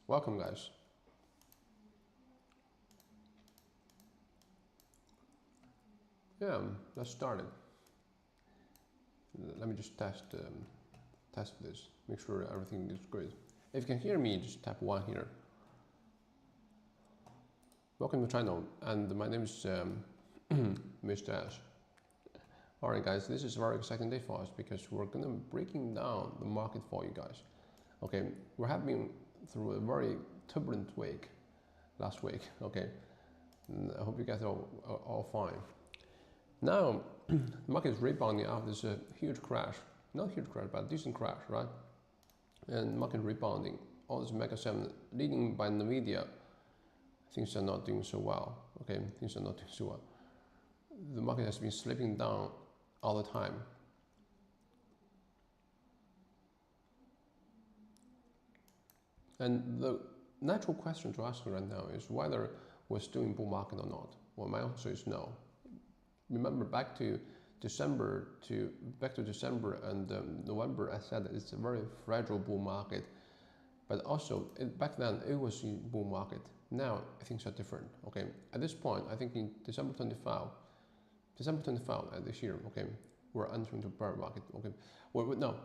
Welcome, guys. Yeah, let's start it. Let me just test this. Make sure everything is great. If you can hear me, just tap 1 here. Welcome to the channel, and my name is Mr. Ash. Alright guys, this is a very exciting day for us because we're gonna be breaking down the market for you guys. Okay, we're having through a very turbulent week last week. Okay, and I hope you guys are all fine. Now, the market is rebounding after this huge crash. Not huge crash, but decent crash, right? And market rebounding. All this Mega 7 leading by Nvidia. Things are not doing so well. Okay, things are not doing so well. The market has been slipping down all the time. And the natural question to ask right now is whether we're still in bull market or not. Well, my answer is no. Remember back to December and November, I said it's a very fragile bull market. But also back then it was in bull market. Now things are different. Okay, at this point, I think in December 25 this year. Okay, we're entering the bear market. Okay, no,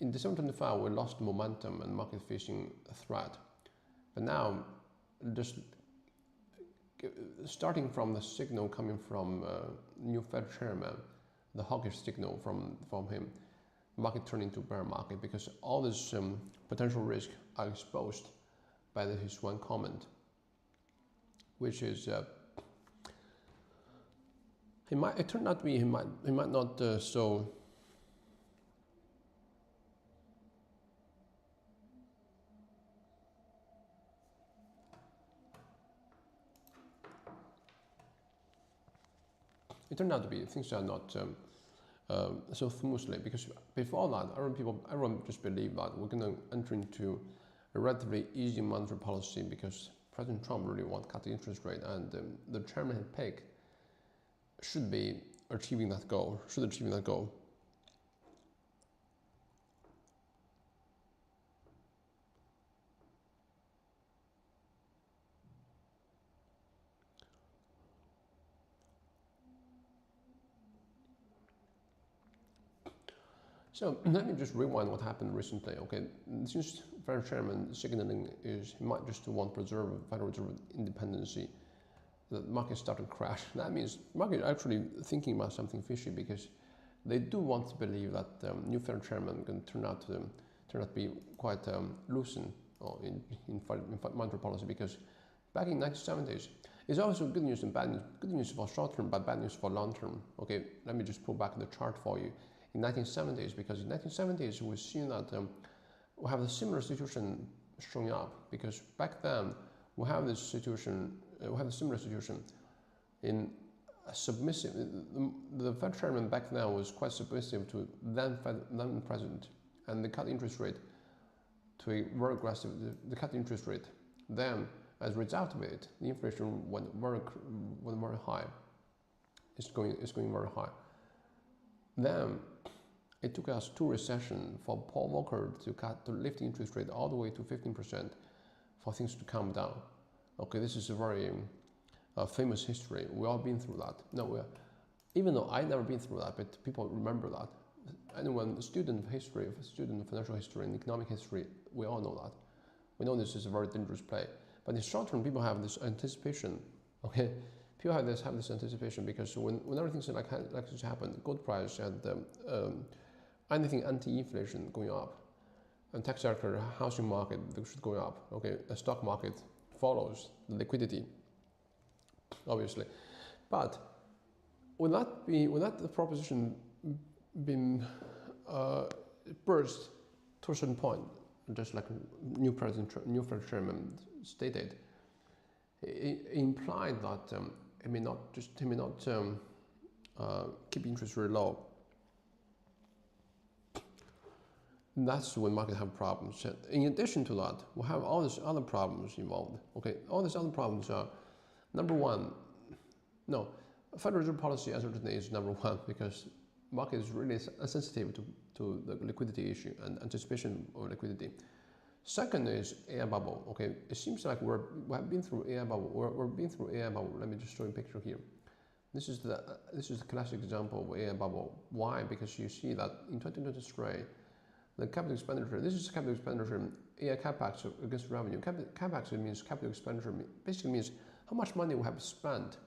in December 25 we lost momentum and market facing a threat. But now, just starting from the signal coming from new Fed chairman, the hawkish signal from him, market turning to bear market because all this potential risk are exposed by his one comment, which is it turned out to be he might not so. It turned out to be things are not so smoothly because before that, everyone just believed that we're going to enter into a relatively easy monetary policy because President Trump really wants to cut the interest rate, and the chairman had picked should achieve that goal. So let me just rewind what happened recently. Okay, since Federal Chairman signaling is he might just want to preserve Federal Reserve independency, the market started to crash. That means market actually thinking about something fishy because they do want to believe that new Federal Chairman can turn out to be quite loosened in monetary policy because back in 1970s, it's also good news and bad news. Good news for short term, but bad news for long term. Okay, let me just pull back the chart for you. In 1970s, because in 1970s we've seen that we have a similar situation showing up because back then we have this situation, a similar situation in submissive. The Fed chairman back then was quite submissive to then president, and they cut interest rate to a very aggressive. They cut interest rate. Then, as a result of it, the inflation went very high. It's going very high. Then it took us 2 recessions for Paul Volcker to lift the interest rate all the way to 15% for things to calm down. Okay, this is a very famous history. We all been through that. No, even though I never been through that, but people remember that. Anyone, a student of history, a student of financial history and economic history, we all know that. We know this is a very dangerous play. But in short term, people have this anticipation. Okay. People have this anticipation because when everything like this happened, gold price and anything anti-inflation going up, and tax sector, housing market should go up. Okay, the stock market follows the liquidity, obviously, but when that proposition been burst to a certain point, just like new Fed chairman stated, it implied that. He may not keep interest rate low. And that's when market have problems. In addition to that, we have all these other problems involved. Okay, all these other problems are number one. No, Federal Reserve policy as of today is number one because market is really sensitive to the liquidity issue and anticipation of liquidity. Second is AI bubble. Okay, it seems like we have been through AI bubble. We've been through AI bubble. Let me just show you a picture here. This is the classic example of AI bubble. Why? Because you see that in 2023, the capital expenditure. This is capital expenditure. AI capex against revenue. Capex means capital expenditure. Basically means how much money we have spent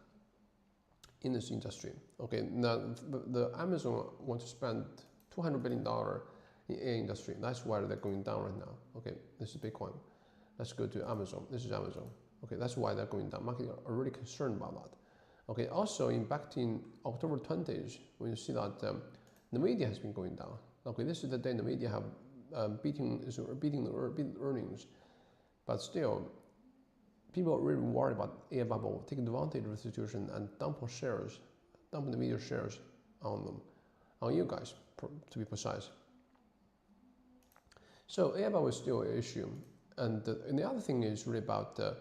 in this industry. Okay, now the Amazon wants to spend $200 billion in AI industry. That's why they're going down right now. Okay, this is Bitcoin. Let's go to Amazon. This is Amazon. Okay, that's why they're going down. Market are really concerned about that. Okay, also back in October 20th, when you see that Nvidia has been going down. Okay, this is the day Nvidia have beating the earnings, but still, people are really worried about AI bubble, take advantage of the situation and dump Nvidia shares on them, on you guys, to be precise. So AI bubble is still an issue, and the other thing is really about the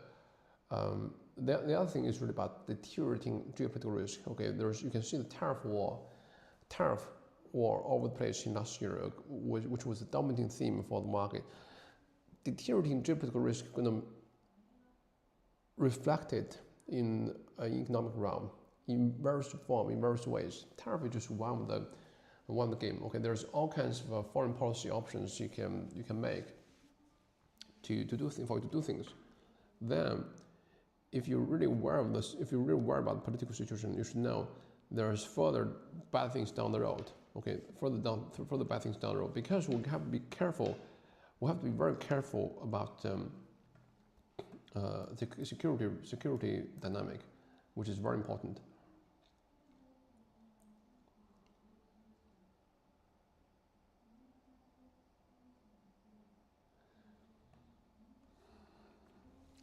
other thing is really about deteriorating geopolitical risk. Okay, you can see the tariff war all over the place in last year, which was the dominating theme for the market. Deteriorating geopolitical risk is going to reflect it in an economic realm in various forms, in various ways. Tariff is just one of the game. Okay, there's all kinds of foreign policy options you can make to do things. Then, if you're really aware of this, if you're really worried about the political situation, you should know there's further bad things down the road. Okay, further bad things down the road, because we have to be careful. We have to be very careful about the security dynamic, which is very important.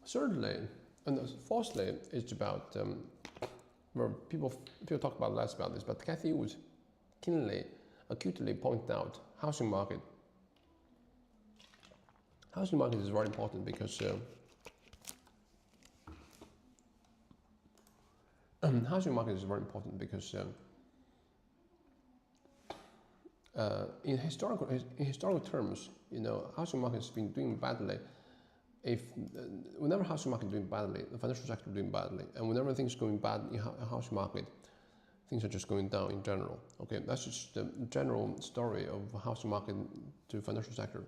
Thirdly, and fourthly, it's about where people talk about less about this, but Cathy Wood acutely pointed out housing market. Housing market is very important because housing market is very important because in historical terms, housing market has been doing badly. Whenever housing market is doing badly, the financial sector is doing badly, and whenever things are going bad in housing market, things are just going down in general. Okay, that's just the general story of housing market to financial sector.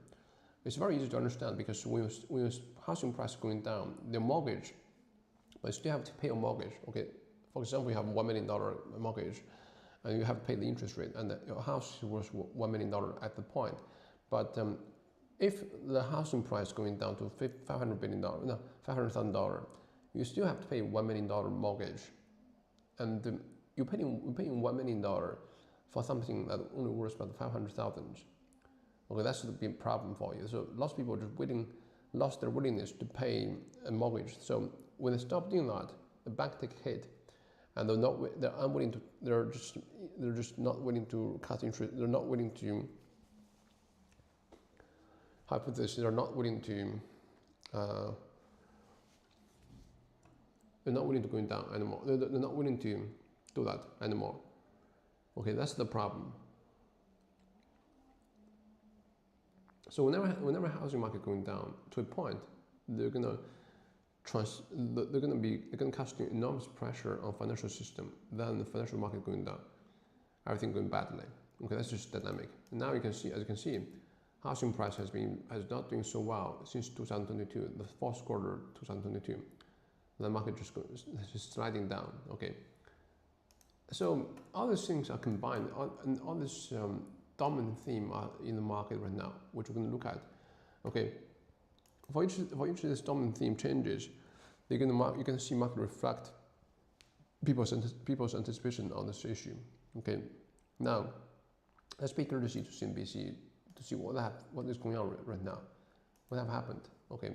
It's very easy to understand because when housing price is going down, the mortgage, but you still have to pay a mortgage. Okay, for example, you have $1 million mortgage, and you have to pay the interest rate, and your house is worth $1 million at the point, but if the housing price is going down to $500,000, you still have to pay $1 million mortgage, and you're paying $1 million for something that only worth about 500,000. Okay, that's the big problem for you. So lots of people just lost their willingness to pay a mortgage. So when they stop doing that, the bank take a hit, and they're just not willing to cut interest. They're not willing to. They're not willing to. They're not willing to go down anymore. They're not willing to do that anymore. Okay, that's the problem. So whenever housing market going down to a point, they're gonna cast enormous pressure on financial system. Then the financial market going down, everything going badly. Okay, that's just dynamic. Now as you can see, housing price has not doing so well since 2022, the fourth quarter 2022. The market just sliding down. Okay, so all these things are combined, and all this dominant theme in the market right now, which we're going to look at. Okay, for each of these dominant theme changes, you can see market reflect people's anticipation on this issue. Okay, now let's pay courtesy to CNBC to see what is going on right now, what have happened. Okay.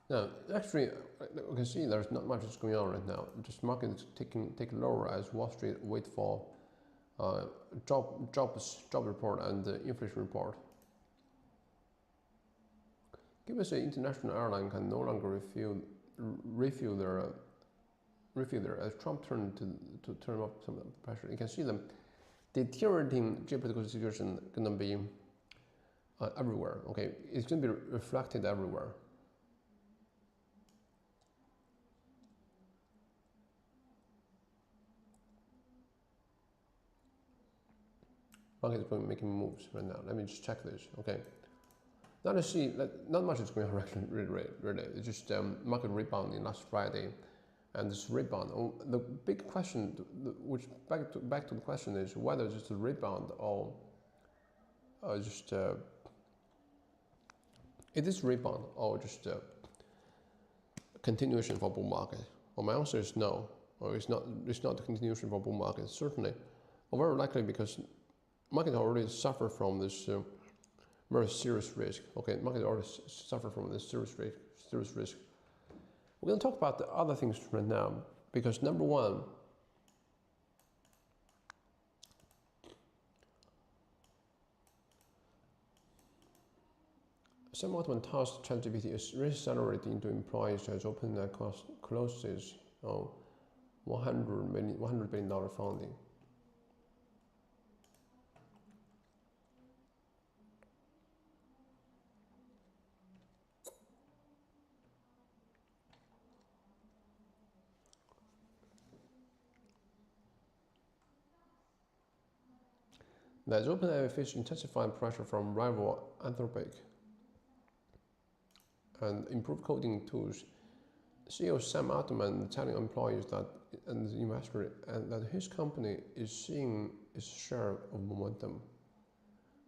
Now, actually, we can see there's not much that's going on right now. Just market is taking lower as Wall Street wait for job report and inflation report. Given the international airline can no longer refuel their as Trump turned to turn up some of the pressure, you can see the deteriorating geopolitical situation gonna be everywhere. Okay, it's gonna be reflected everywhere. Market is making moves right now. Let me just check this. Okay, now to see not much is going on really. It's just market rebounding last Friday, and this rebound. The big question, which back to the question, is whether it's just a rebound or just it is rebound or just a continuation for bull market. Well, my answer is no, or it's not. It's not a continuation for bull market. Certainly, or very likely because market already suffer from this very serious risk. Okay, market already suffer from this serious risk. We're going to talk about the other things right now because number one, Sam Altman tasked ChatGPT is reaccelerating to employees as OpenAI closes on $100 billion funding. As OpenAI faces intensifying pressure from rival Anthropic and improved coding tools, CEO Sam Altman telling employees that and investors that his company is seeing its share of momentum.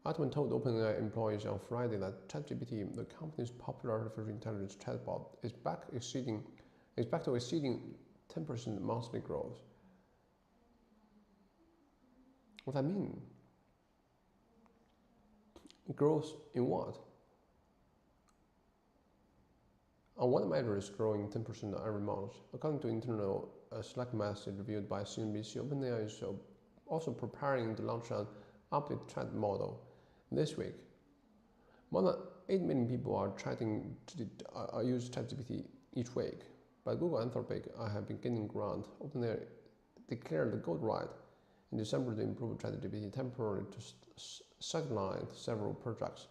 Altman told OpenAI employees on Friday that ChatGPT, the company's popular artificial intelligence chatbot, is back to exceeding 10% monthly growth. What does that mean? Growth in what? On one measure is growing 10% every month. According to internal Slack message reviewed by CNBC, OpenAI is also preparing to launch an updated chat model this week. More than 8 million people are use ChatGPT each week. But Google and Anthropic have been gaining ground. OpenAI declared the gold right in December to improve ChatGPT temporarily to sidelined several projects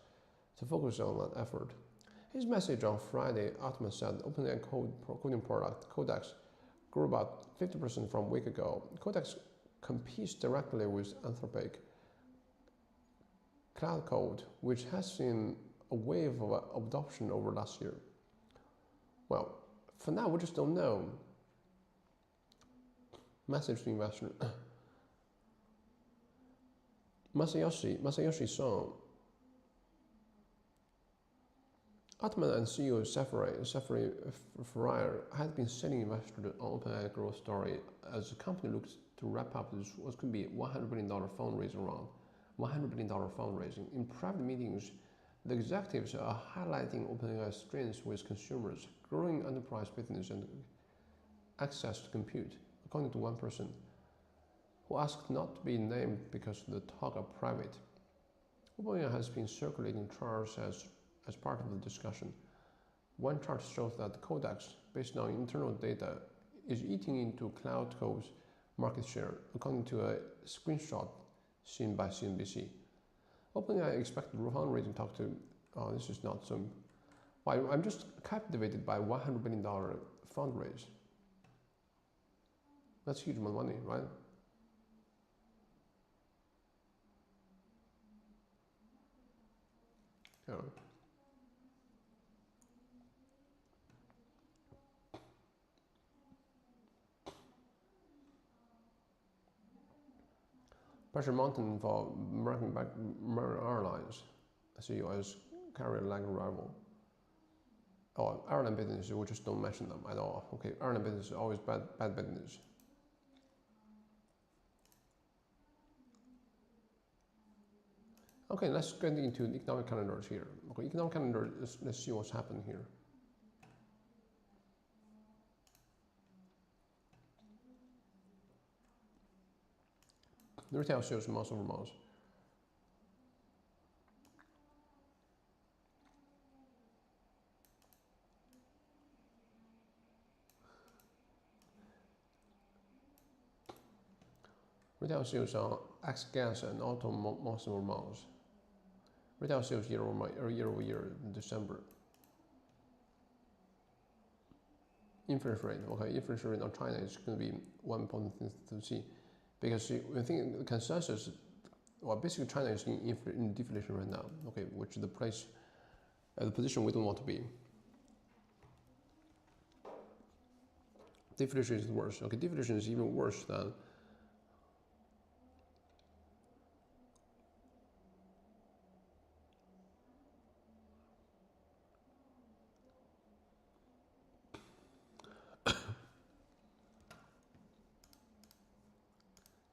to focus on that effort. His message on Friday, Altman said OpenAI coding product Codex grew about 50% from a week ago. Codex competes directly with Anthropic Cloud Code, which has seen a wave of adoption over last year. Well, for now, we just don't know. Message to investors. Masayoshi Son, Altman and CEO Safra Ferrer had been selling investors on OpenAI growth story as the company looks to wrap up this what could be $100 billion fundraising round. $100 billion fundraising. In private meetings, the executives are highlighting OpenAI's strengths with consumers, growing enterprise business, and access to compute, according to one person who asked not to be named because the talk are private. OpenAI has been circulating charts as part of the discussion. One chart shows that Codex, based on internal data, is eating into Cloud Code's market share, according to a screenshot seen by CNBC. OpenAI expected fundraising talk to, this is not some, I'm just captivated by $100 billion fundraise. That's huge amount of money, right? Yeah. Pressure mountain for American Airlines, CEO as carrier like rival. Oh, airline business, we just don't mention them at all. Okay, airline business is always bad business. Okay, let's get into the economic calendars here. Okay, economic calendar, let's see what's happening here. The retail sales month over month. Retail sales on X gas and auto monthly months. Retail sales year over year in December. Inflation rate, okay, inflation rate on China is going to be one important thing to see, because I think the consensus, well, basically China is in deflation right now, okay, which is the position we don't want to be. Deflation is worse, okay, deflation is even worse than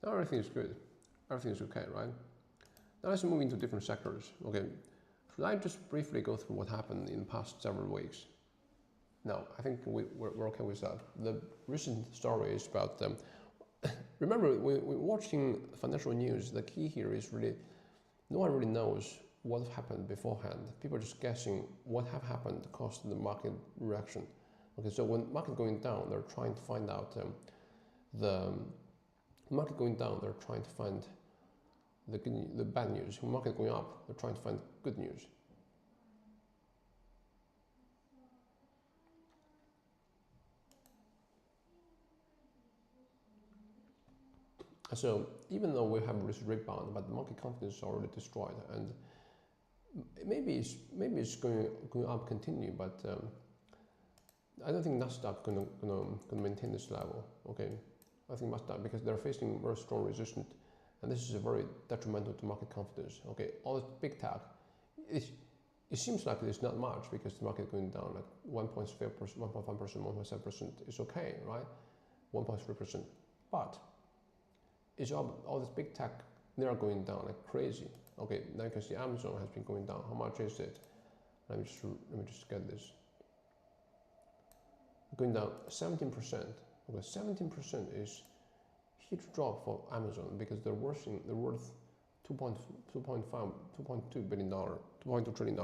now everything is good, everything is okay, right? Now let's move into different sectors, okay. Should I just briefly go through what happened in the past several weeks? No, I think we're okay with that. The recent story is about remember, when watching financial news, the key here is really, no one really knows what happened beforehand. People are just guessing what have happened caused the market reaction. Okay, so when market going down, they're trying to find out the market going down, they're trying to find the bad news. When market going up, they're trying to find good news. So even though we have this rebound, but the market confidence is already destroyed, and maybe it's going up continue, but I don't think Nasdaq gonna maintain this level. Okay, I think Nasdaq, because they're facing very strong resistance, and this is very detrimental to market confidence. Okay, all this big tech, it seems like it's not much because the market going down like 1.5%, 1.5%, 1.7% is okay, right? 1.3%, but it's all this big tech, they are going down like crazy. Okay, now you can see Amazon has been going down. How much is it? Let me just get this. Going down 17%. Okay, 17% is huge drop for Amazon because they're worth $2.2 billion, $2.2 trillion.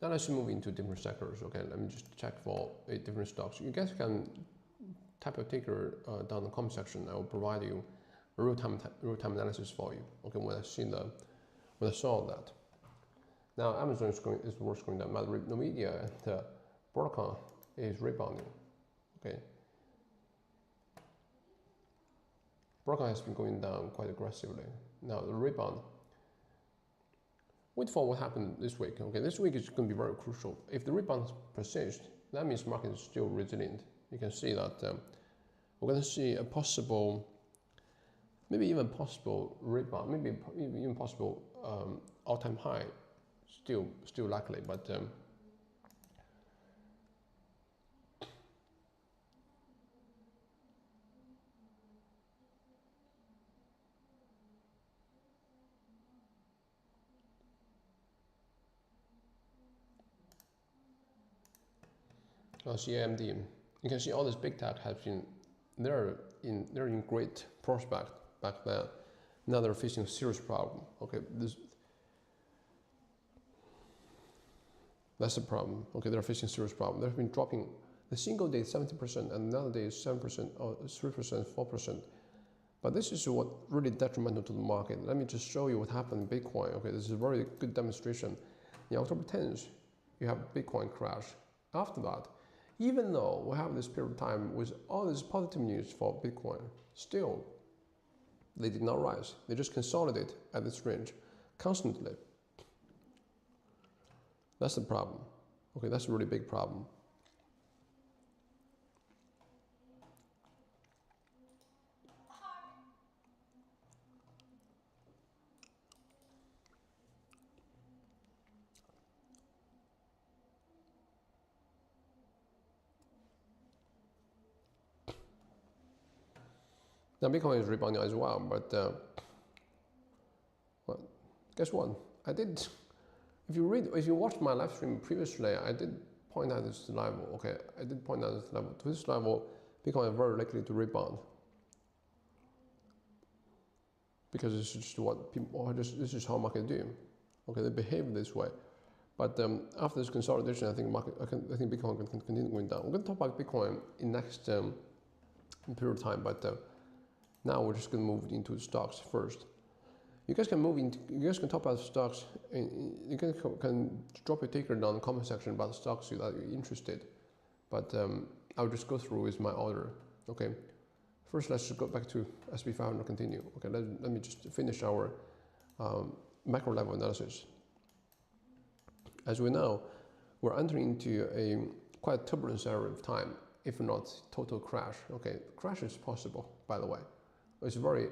Now let's move into different sectors. Okay, let me just check for different stocks. You guys can type a ticker down in the comment section. I will provide you a real-time analysis for you. Okay, when I saw that. Now Amazon is worse going down, but Nvidia and Broadcom is rebounding. Okay, Broadcom has been going down quite aggressively. Now the rebound. Wait for what happened this week. Okay, this week is going to be very crucial. If the rebound persists, that means market is still resilient. You can see that we're going to see a possible, maybe even possible rebound, maybe even possible all-time high, still likely, but CAMD, you can see all this big tech has been they're in great prospect back then. Now they're facing a serious problem. Okay, that's the problem. Okay, they're facing a serious problem. They've been dropping the single day 70%, and another day is 7% or 3%, 4%. But this is what really detrimental to the market. Let me just show you what happened in Bitcoin. Okay, this is a very good demonstration. In October 10th, you have Bitcoin crash. After that, even though we have this period of time with all this positive news for Bitcoin, still they did not rise. They just consolidate at this range constantly. That's the problem. Okay, that's a really big problem. Now Bitcoin is rebounding as well, but guess what? I did. If you watched my live stream previously, I did point out this level. Okay, I did point out this level. To this level, Bitcoin is very likely to rebound because this is just what people. This is how market do. Okay, they behave this way. But after this consolidation, I think Bitcoin can continue going down. We're going to talk about Bitcoin in next period of time, but now we're just going to move into stocks first. You guys can talk about stocks, and you can drop your taker down in the comment section about the stocks that you're interested. But I'll just go through with my order. Okay, first let's just go back to S&P 500 continue. Okay, let me just finish our macro level analysis. As we know, we're entering into a quite turbulent area of time, if not total crash. Okay, crash is possible, by the way. It's very,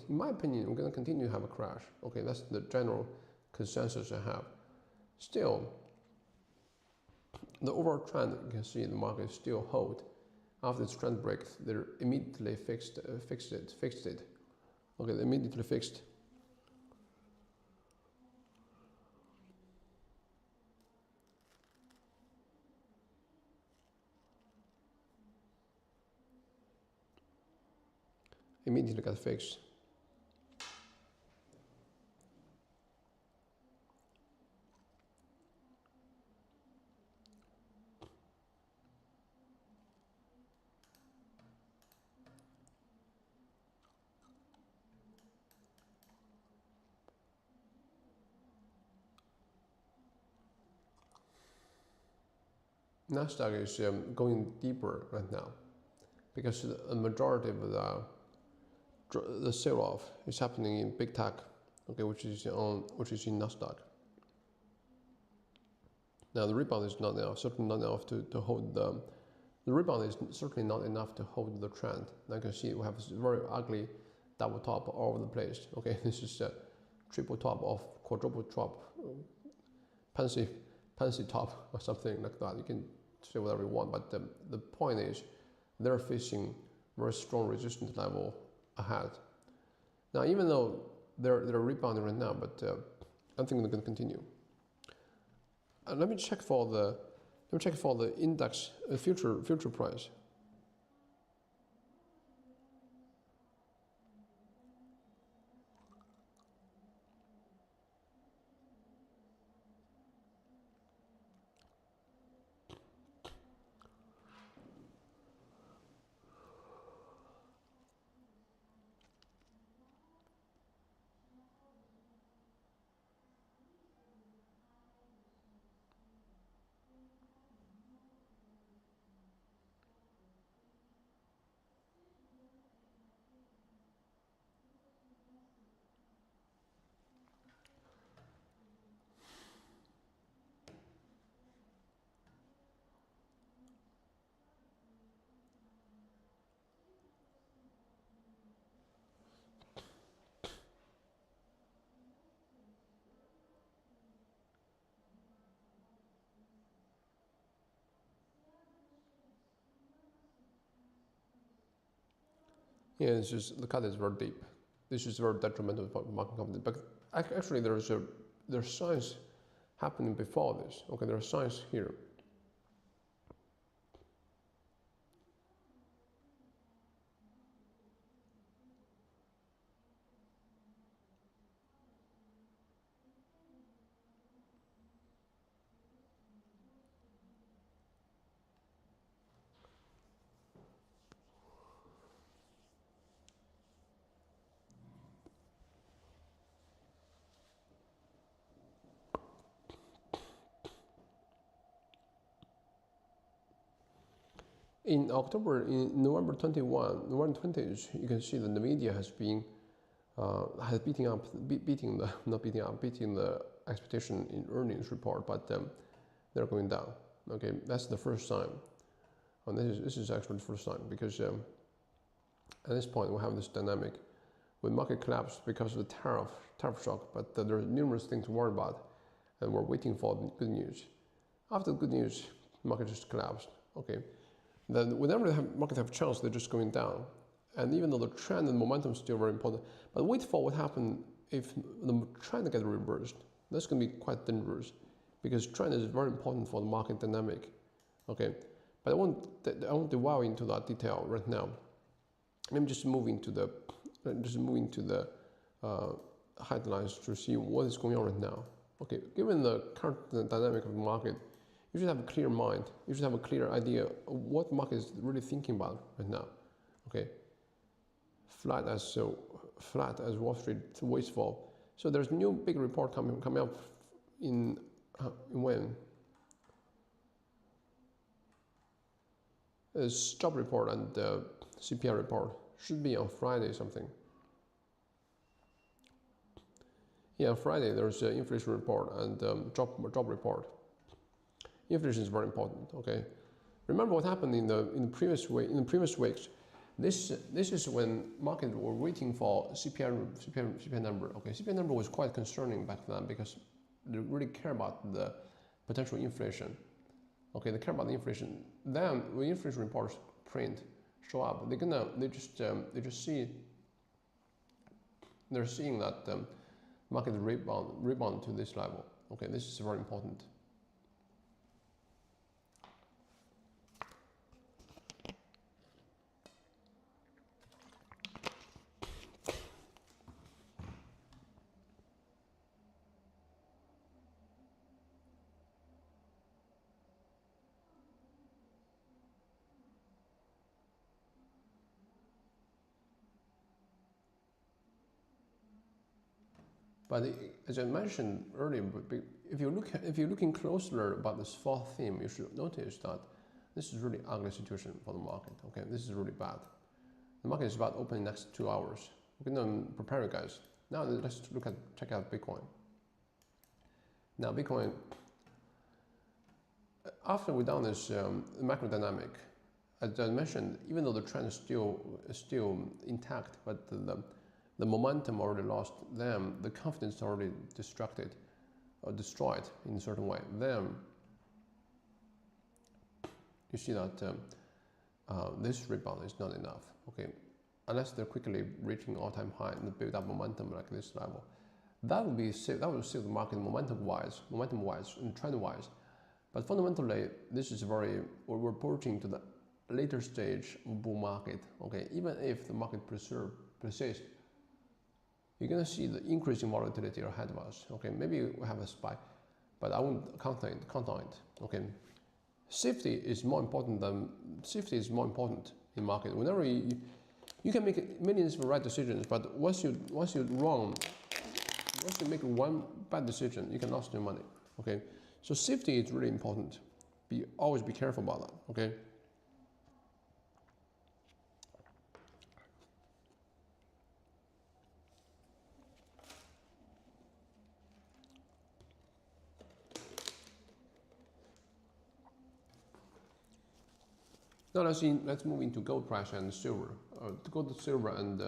in my opinion, we're going to continue to have a crash. Okay, that's the general consensus I have. Still, the overall trend you can see in the market still hold. After this trend break, they immediately fixed it. Okay, they immediately fixed. Immediately got fixed. Nasdaq is going deeper right now because the majority of the sell-off is happening in big tech, okay, which is in Nasdaq. Now the rebound is not enough, certainly not enough to hold the rebound is certainly not enough to hold the trend. Now you can see we have this very ugly double top all over the place. Okay, this is a triple top of quadruple top, pansy top or something like that. You can say whatever you want, but the point is they're facing very strong resistance level ahead. Now, even though they're rebounding right now, but I think they're going to continue. Let me check for the index future price. Yeah, it's just the cut is very deep. This is very detrimental for market confidence. But actually, there's signs happening before this. Okay, there are signs here. In November 20s, you can see that Nvidia has been beating the expectation in earnings report, but they're going down. Okay, that's the first sign, and this is actually the first sign because at this point we have this dynamic with market collapse because of the tariff shock, but there are numerous things to worry about, and we're waiting for the good news. After the good news, market just collapsed. Okay. Then whenever the market have a chance, they're just going down. And even though the trend and momentum is still very important, but wait for what happened if China gets reversed, that's going to be quite dangerous, because China is very important for the market dynamic. Okay, but I won't delve into that detail right now. Let me just move into the headlines to see what is going on right now. Okay, given the current dynamic of the market, you should have a clear mind. You should have a clear idea of what the market is really thinking about right now. Okay, flat as Wall Street waits for. So there's a new big report coming up in when? It's job report and CPI report should be on Friday something. Yeah, Friday there's an inflation report and job report. Inflation is very important. Okay, remember what happened in the previous weeks. This is when market were waiting for CPI number. Okay, CPI number was quite concerning back then because they really care about the potential inflation. Okay, they care about the inflation. Then when inflation reports show up, they're seeing that market rebound to this level. Okay, this is very important. But as I mentioned earlier, if you're looking closer about this fourth theme, you should notice that this is really ugly situation for the market. Okay, this is really bad. The market is about opening next 2 hours. We're gonna prepare you guys. Now let's check out Bitcoin. Now Bitcoin, after we've done this macro dynamic, as I mentioned, even though the trend is still intact, but the momentum already lost, then the confidence already distracted or destroyed in a certain way. Then you see that this rebound is not enough. Okay, unless they're quickly reaching all-time high and build up momentum like this level, that will save the market momentum-wise and trend-wise. But fundamentally, this is we're approaching to the later stage of bull market. Okay, even if the market persists, you're going to see the increasing volatility ahead of us. Okay, maybe we have a spike, but I won't count on it. Okay, safety is more important in market. Whenever you can make millions of right decisions, but once you make one bad decision, you can lose your money. Okay, so safety is really important. Always be careful about that. Okay. Now let's move into gold price and silver. Gold, silver, and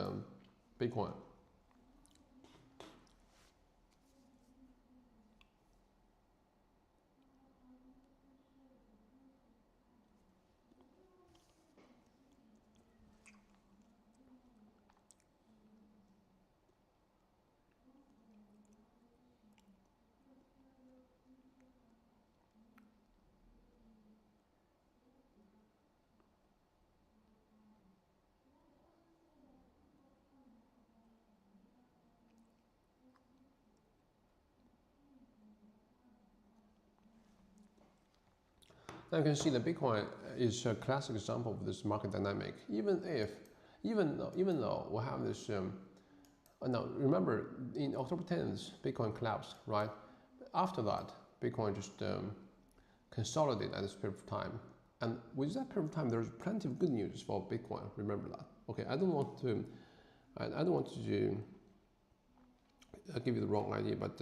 Bitcoin. Now you can see that Bitcoin is a classic example of this market dynamic. Even though we have this, now remember in October 10th, Bitcoin collapsed, right? After that, Bitcoin just consolidated at this period of time. And with that period of time, there's plenty of good news for Bitcoin. Remember that. Okay, I don't want to give you the wrong idea, but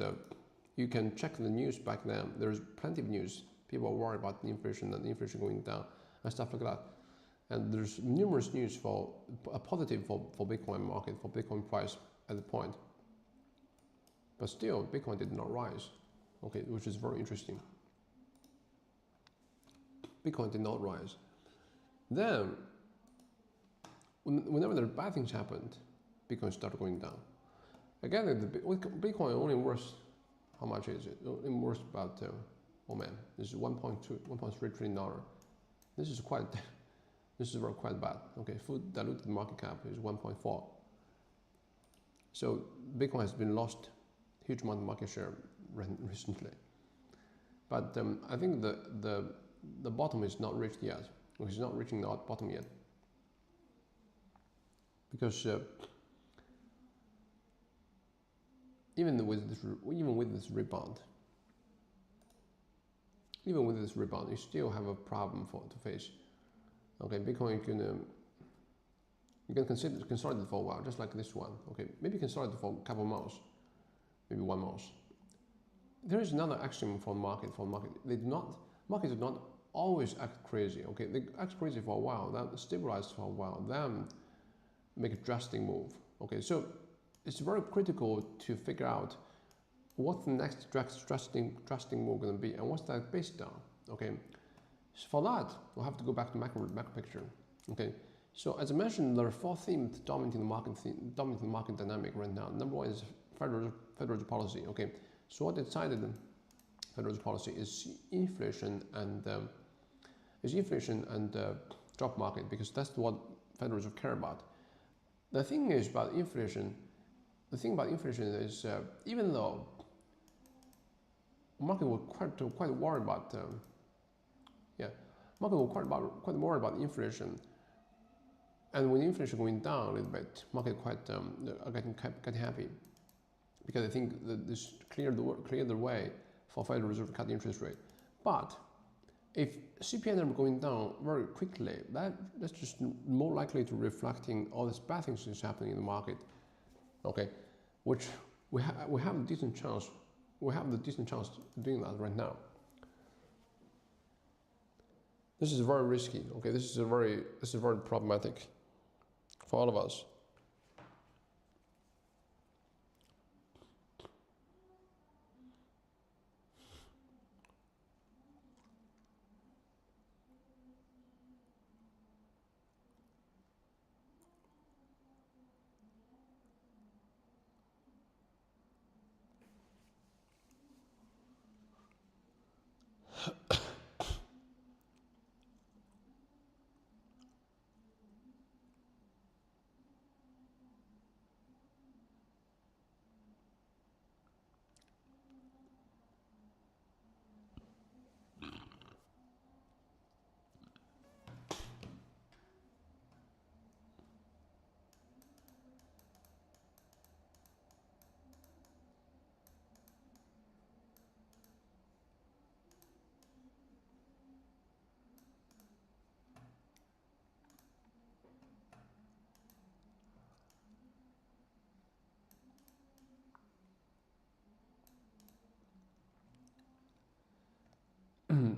you can check the news back then. There's plenty of news. People are worried about the inflation and the inflation going down and stuff like that. And there's numerous news for a positive for Bitcoin market, for Bitcoin price at the point. But still, Bitcoin did not rise, okay, which is very interesting. Bitcoin did not rise. Then, whenever the bad things happened, Bitcoin started going down. Again, Bitcoin only worth, how much is it? Only worth about, oh man, this is 1.3 trillion dollar. This is quite, this is quite bad. Okay, full diluted market cap is 1.4. So Bitcoin has been lost huge amount of market share recently. But I think the bottom is not reached yet. It's not reaching the bottom yet. Because even with this rebound, you still have a problem to face. Okay, Bitcoin you can consolidate for a while, just like this one. Okay, maybe consolidate for a couple of months, maybe 1 month. There is another axiom for market. Markets do not always act crazy. Okay, they act crazy for a while, then stabilize for a while, then make a drastic move. Okay, so it's very critical to figure out what's the next drastic move going to be, and what's that based on. Okay, so for that we'll have to go back to macro picture. Okay, so as I mentioned, there are 4 themes dominating the market dynamic right now. Number 1 is Federal policy. Okay, so what decided Federal policy is inflation and job market, because that's what Federal Reserve care about. The thing about inflation is even though market were quite worried about quite worried about inflation, and when inflation going down a little bit, market are getting happy, because I think that this cleared the way for Federal Reserve to cut the interest rate. But if CPI number going down very quickly, that's just more likely to reflecting all these bad things that's happening in the market. Okay, which we have a decent chance. We have the decent chance of doing that right now. This is very risky. Okay, this is very problematic for all of us.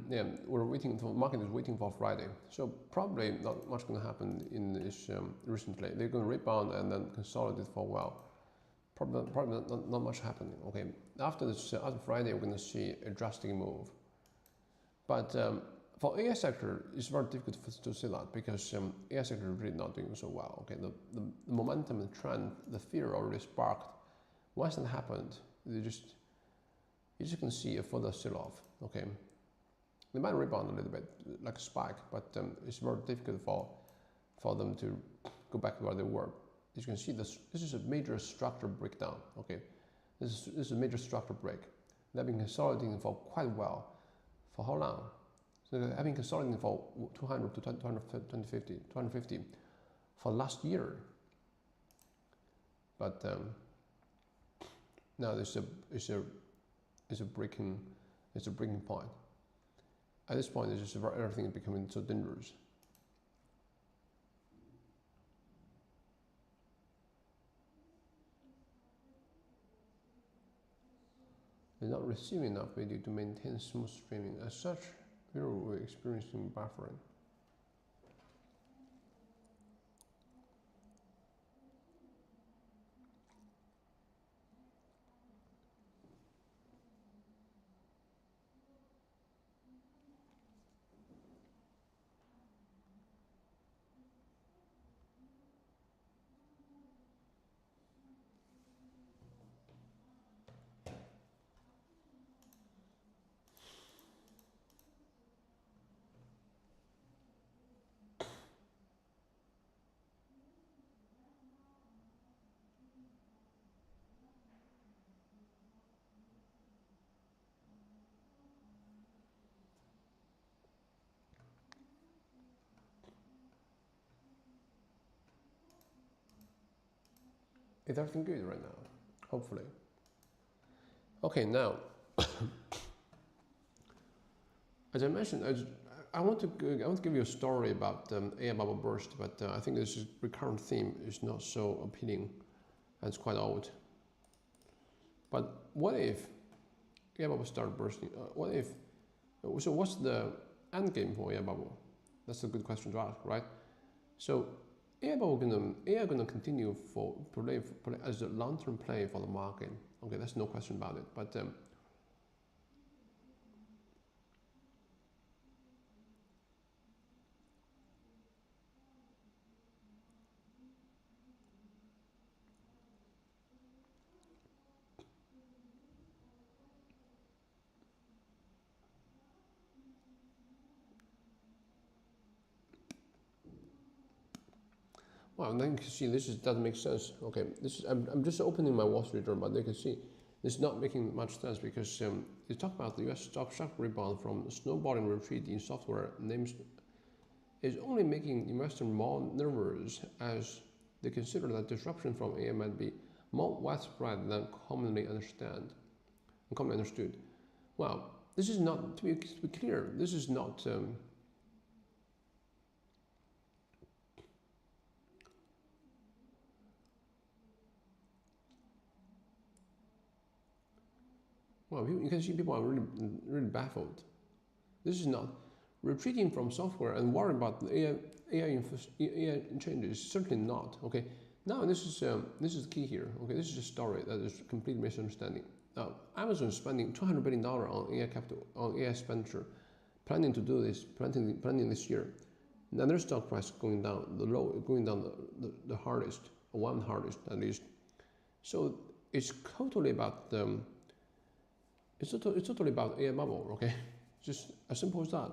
Yeah, market is waiting for Friday. So probably not much going to happen in this recently. They're going to rebound and then consolidate for a while. Probably not much happening. Okay, after Friday, we're going to see a drastic move. But for AI sector, it's very difficult to see that, because AI sector is really not doing so well. Okay, the momentum and trend, the fear already sparked. Once that happened, you just can see a further sell-off. Okay. They might rebound a little bit, like a spike, but it's very difficult for them to go back to where they were. As you can see, this is a major structure breakdown. Okay, this is a major structure break. They've been consolidating for quite well. For how long? So they've been consolidating for 200 to 250 for last year. But now it's a breaking point. At this point, it's just everything is becoming so dangerous. They're not receiving enough video to maintain smooth streaming. As such, we're experiencing buffering. Is everything good right now? Hopefully. Okay, now, as I mentioned, I want to give you a story about AI bubble burst, but I think this recurrent theme is not so appealing, and it's quite old. But what if AI bubble start bursting? What if? So what's the end game for AI bubble? That's a good question to ask, right? So AI gonna continue for play as a long-term play for the market. Okay, that's no question about it. But well, then you can see doesn't make sense. Okay, I'm just opening my Wall Street Journal, but you can see this is not making much sense because you talk about the U.S. stock rebound from snowballing retreat in software names is only making investors more nervous as they consider that disruption from AI might be more widespread than commonly understood. Well, this is not, to be clear, this is not. Well, you can see people are really baffled. This is not retreating from software and worrying about the AI changes. Certainly not. Okay. Now this is key here. Okay, this is a story that is complete misunderstanding. Now, Amazon is spending $200 billion on AI capital, on AI expenditure, planning to do this, planning this year. Now their stock price going down, the hardest, one hardest at least. So it's totally about it's totally about AI bubble. Okay, just as simple as that.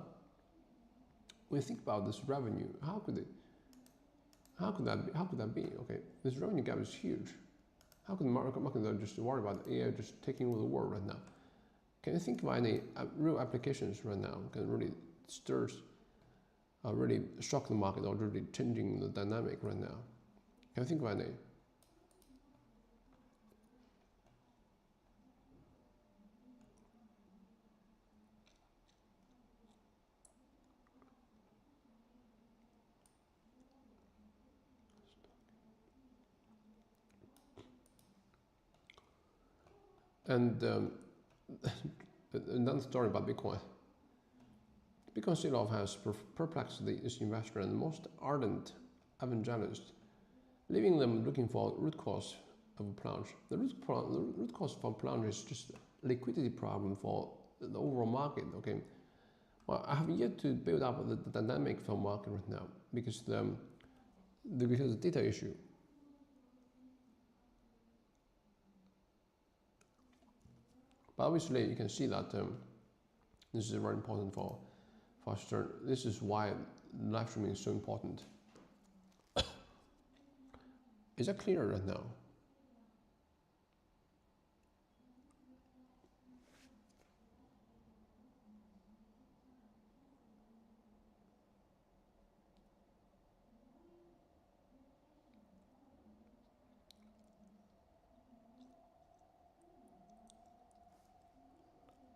When you think about this revenue, how could that be? Okay, this revenue gap is huge. How could the market just worry about AI just taking over the world right now? Can you think of any real applications right now can really really shock the market or really changing the dynamic right now? Can you think of any? And another story about Bitcoin. Bitcoin sell-off has perplexed the investor and most ardent evangelists, leaving them looking for root cause of a plunge. The root cause for plunge is just liquidity problem for the overall market. Okay, well, I have yet to build up the dynamic for market right now because the data issue. But obviously, you can see that this is very important for Stern. This is why live streaming is so important. Is that clear right now?